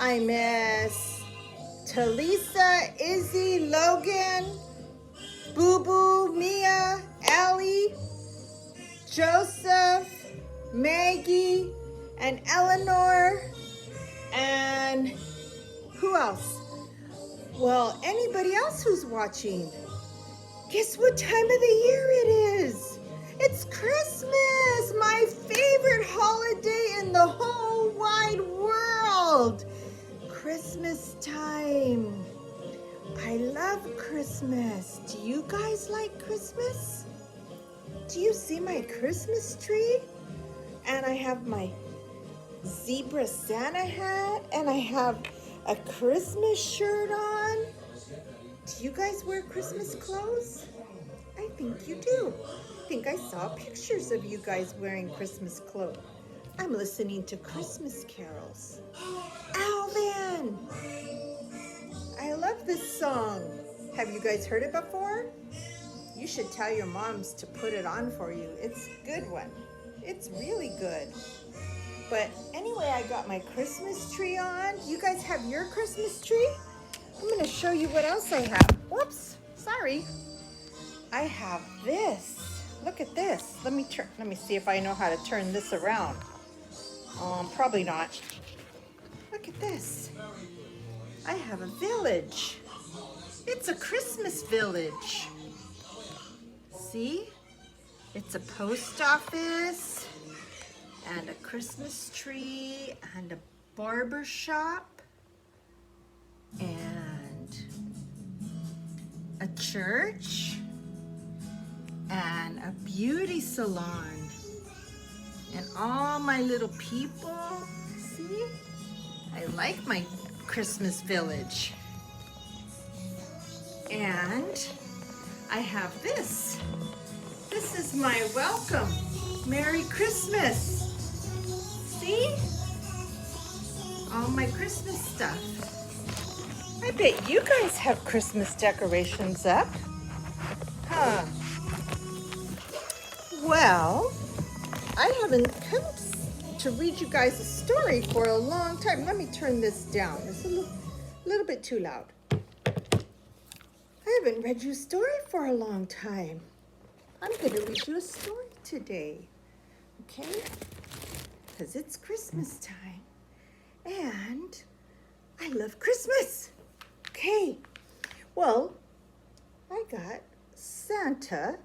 I miss Talisa, Izzy, Logan, Boo Boo, Mia, Allie, Joseph, Maggie, and Eleanor, and who else? Well, anybody else who's watching. Guess what time of the year it is? It's Christmas, my favorite holiday in the whole wide world. Christmas time. I love Christmas. Do you guys like Christmas? Do you see my Christmas tree? And I have my zebra Santa hat, and I have a Christmas shirt on. Do you guys wear Christmas clothes? I think you do. I think I saw pictures of you guys wearing Christmas clothes. I'm listening to Christmas carols. Alvin! I love this song. Have you guys heard it before? You should tell your moms to put it on for you. It's a good one. It's really good. But anyway, I got my Christmas tree on. Do you guys have your Christmas tree? I'm going to show you what else I have. Whoops, sorry. I have this. Look at this. Let me see if I know how to turn this around. Probably not. Look at this. I have a village. It's a Christmas village. See? It's a post office and a Christmas tree and a barber shop and a church and a beauty salon and all my little people. See? I like my Christmas village. And I have this. This is my welcome. Merry Christmas. See? All my Christmas stuff. I bet you guys have Christmas decorations up. Huh. Well, I haven't come to read you guys a story for a long time. Let me turn this down. It's a little bit too loud. I haven't read you a story for a long time. I'm going to read you a story today, okay? Because it's Christmas time, and I love Christmas. Okay, well, I got Santa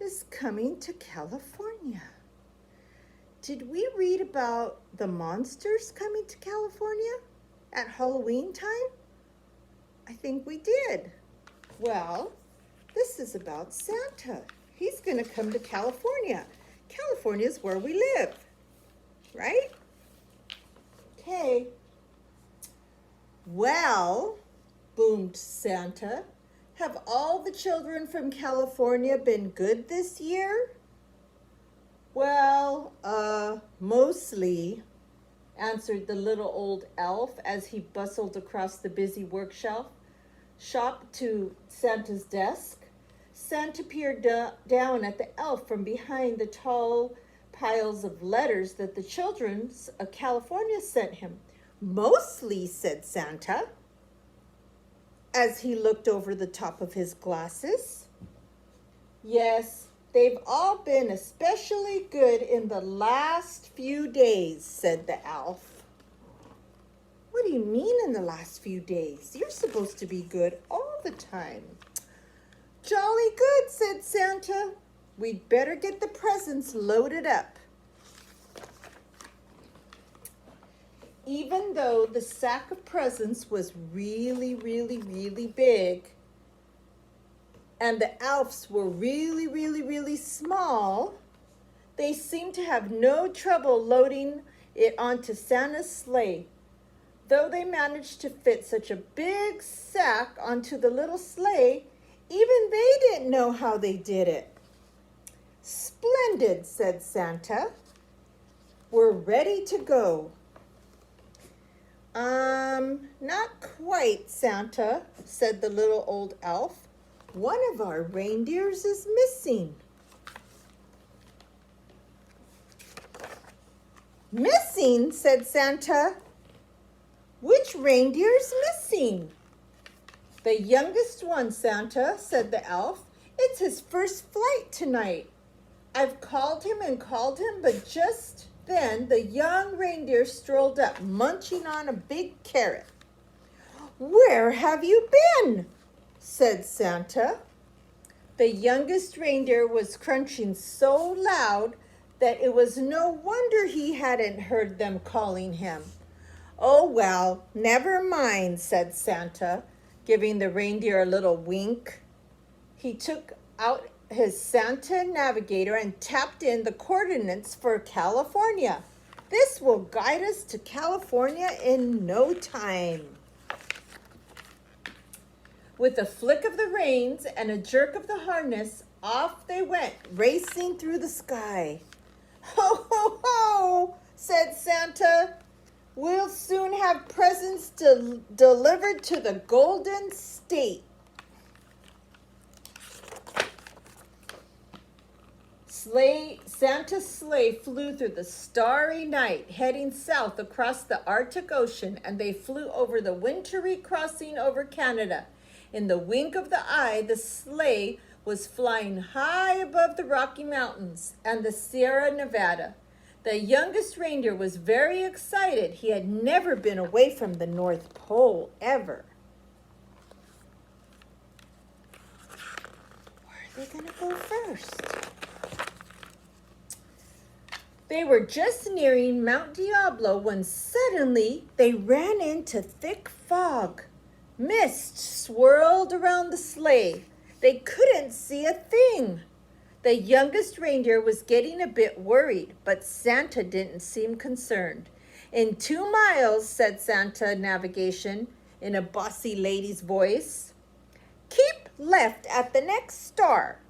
is coming to California. Did we read about the monsters coming to California at Halloween time? I think we did. Well, this is about Santa. He's going to come to California. California is where we live, right? Okay. Well, boomed Santa, have all the children from California been good this year? Well, mostly, answered the little old elf as he bustled across the busy workshop to Santa's desk. Santa peered down at the elf from behind the tall piles of letters that the children of California sent him. Mostly, said Santa, as he looked over the top of his glasses. Yes, they've all been especially good in the last few days, said the elf. What do you mean in the last few days? You're supposed to be good all the time. Jolly good, said Santa. We'd better get the presents loaded up. Even though the sack of presents was really, really, really big, and the elves were really, really, really small, they seemed to have no trouble loading it onto Santa's sleigh. Though they managed to fit such a big sack onto the little sleigh, even they didn't know how they did it. Splendid, said Santa. We're ready to go. Not quite, Santa, said the little old elf. One of our reindeers is missing. Missing, said Santa. Which reindeer's missing?" "The youngest one, Santa," said the elf. "It's his first flight tonight. I've called him and called him, but just then the young reindeer strolled up, munching on a big carrot." "Where have you been?" said Santa. The youngest reindeer was crunching so loud that it was no wonder he hadn't heard them calling him. "Oh, well, never mind," said Santa, giving the reindeer a little wink. He took out his Santa Navigator and tapped in the coordinates for California. "This will guide us to California in no time." With a flick of the reins and a jerk of the harness, off they went, racing through the sky. "Ho, ho, ho," said Santa. "We'll soon have presents delivered to the Golden State." Santa's sleigh flew through the starry night, heading south across the Arctic Ocean, and they flew over the wintry crossing over Canada. In the wink of the eye, the sleigh was flying high above the Rocky Mountains and the Sierra Nevada. The youngest reindeer was very excited. He had never been away from the North Pole, ever. Where are they going to go first? They were just nearing Mount Diablo when suddenly they ran into thick fog. Mist swirled around the sleigh. They couldn't see a thing. The youngest reindeer was getting a bit worried, but Santa didn't seem concerned. "In 2 miles, said Santa Navigation in a bossy lady's voice. "Keep left at the next star."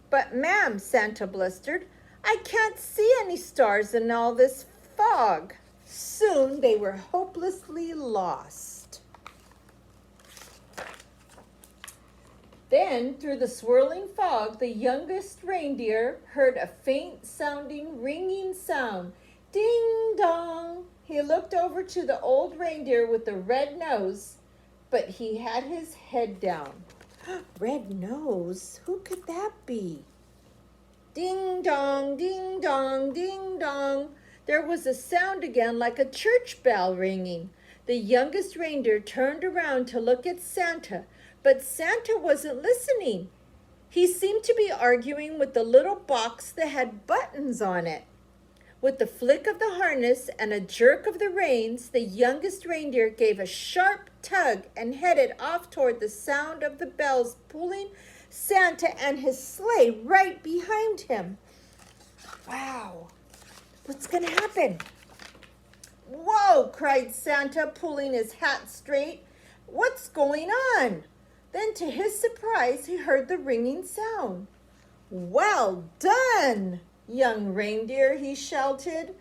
"But ma'am," Santa blustered, "I can't see any stars in all this fog." Soon they were hopelessly lost. Then, through the swirling fog, the youngest reindeer heard a faint-sounding, ringing sound. Ding dong! He looked over to the old reindeer with the red nose, but he had his head down. Red nose? Who could that be? Ding dong, ding dong, ding dong. There was a sound again like a church bell ringing. The youngest reindeer turned around to look at Santa, but Santa wasn't listening. He seemed to be arguing with the little box that had buttons on it. With the flick of the harness and a jerk of the reins, the youngest reindeer gave a sharp tug and headed off toward the sound of the bells, pulling Santa and his sleigh right behind him. Wow, what's going to happen? "Whoa," cried Santa, pulling his hat straight. "What's going on?" Then, to his surprise, he heard the ringing sound. "Well done, young reindeer," he shouted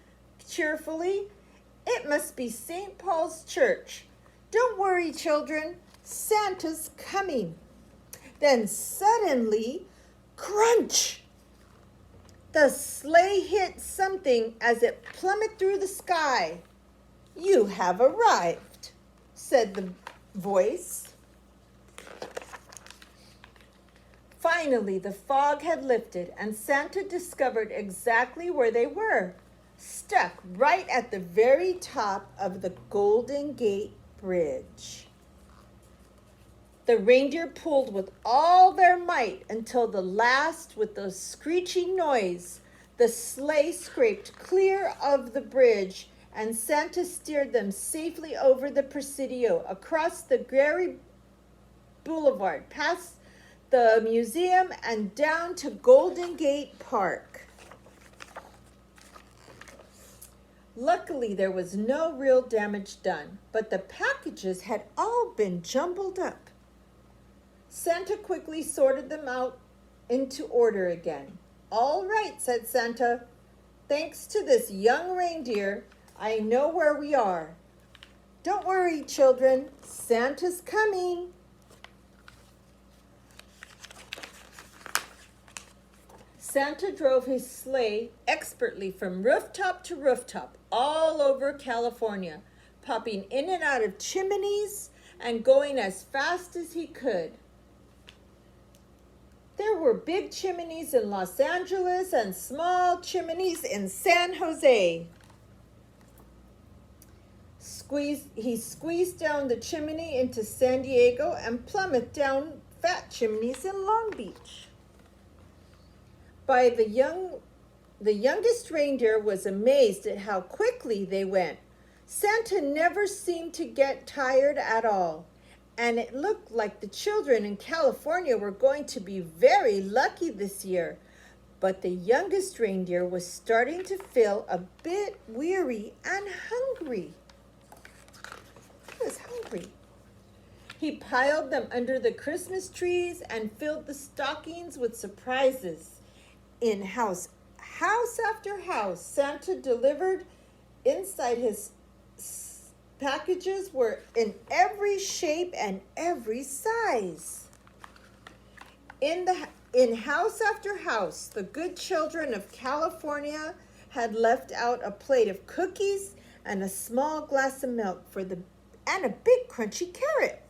cheerfully. "It must be St. Paul's Church. Don't worry, children. Santa's coming." Then suddenly, crunch! The sleigh hit something as it plummeted through the sky. "You have arrived," said the voice. Finally, the fog had lifted, and Santa discovered exactly where they were, stuck right at the very top of the Golden Gate Bridge. The reindeer pulled with all their might until the last, with a screeching noise, the sleigh scraped clear of the bridge, and Santa steered them safely over the Presidio, across the Gary Boulevard, past the museum, and down to Golden Gate Park. Luckily, there was no real damage done, but the packages had all been jumbled up. Santa quickly sorted them out into order again. "All right," said Santa. "Thanks to this young reindeer, I know where we are. Don't worry, children. Santa's coming." Santa drove his sleigh expertly from rooftop to rooftop all over California, popping in and out of chimneys and going as fast as he could. There were big chimneys in Los Angeles and small chimneys in San Jose. He squeezed down the chimney into San Diego and plummeted down fat chimneys in Long Beach. The youngest reindeer was amazed at how quickly they went. Santa never seemed to get tired at all, and it looked like the children in California were going to be very lucky this year. But the youngest reindeer was starting to feel a bit weary and hungry. He was hungry. He piled them under the Christmas trees and filled the stockings with surprises. In house after house, Santa delivered. Inside his packages were in every shape and every size. In house after house, the good children of California had left out a plate of cookies and a small glass of milk and a big crunchy carrot.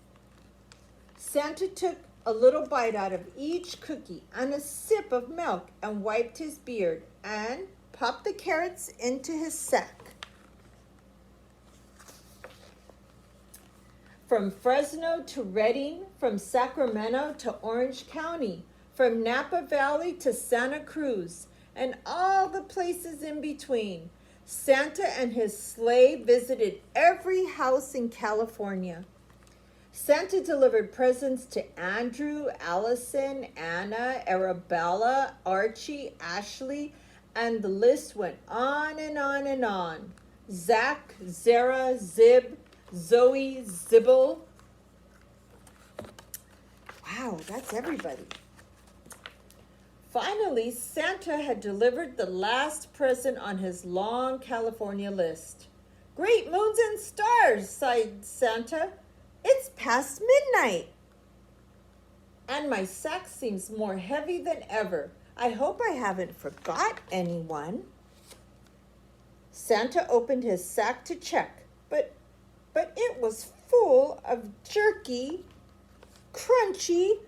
Santa took a little bite out of each cookie and a sip of milk and wiped his beard and popped the carrots into his sack. From Fresno to Redding, from Sacramento to Orange County, from Napa Valley to Santa Cruz, and all the places in between, Santa and his sleigh visited every house in California. Santa delivered presents to Andrew, Allison, Anna, Arabella, Archie, Ashley, and the list went on and on and on. Zach, Zara, Zib, Zoe, Zibble. Wow, that's everybody. Finally, Santa had delivered the last present on his long California list. "Great moons and stars," sighed Santa. "It's past midnight. And my sack seems more heavy than ever. I hope I haven't forgot anyone." Santa opened his sack to check, but it was full of jerky, crunchy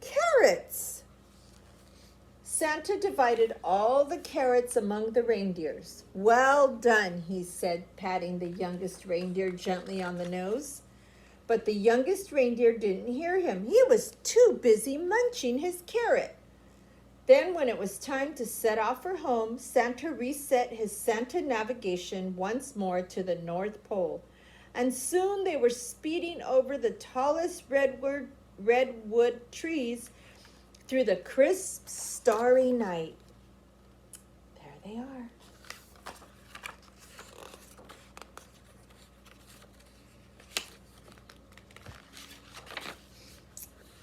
carrots. Santa divided all the carrots among the reindeers. "Well done," he said, patting the youngest reindeer gently on the nose. But the youngest reindeer didn't hear him. He was too busy munching his carrot. Then when it was time to set off for home, Santa reset his Santa navigation once more to the North Pole. And soon they were speeding over the tallest redwood trees through the crisp, starry night. There they are.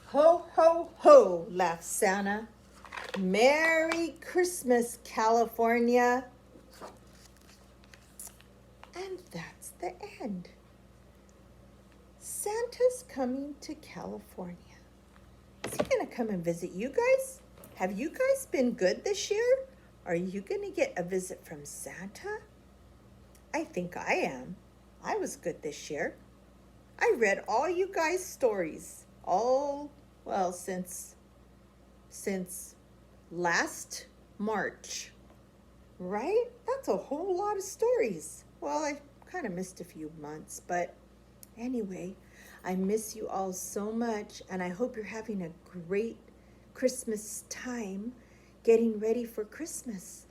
"Ho, ho, ho," laughed Santa. "Merry Christmas, California." And that's the end. Santa's coming to California. Is he going to come and visit you guys? Have you guys been good this year? Are you going to get a visit from Santa? I think I am. I was good this year. I read all you guys' stories. Since last March, right? That's a whole lot of stories. Well, I kind of missed a few months, but anyway, I miss you all so much, and I hope you're having a great Christmas time getting ready for Christmas.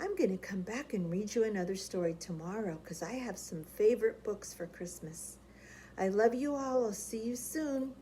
I'm going to come back and read you another story tomorrow because I have some favorite books for Christmas. I love you all. I'll see you soon.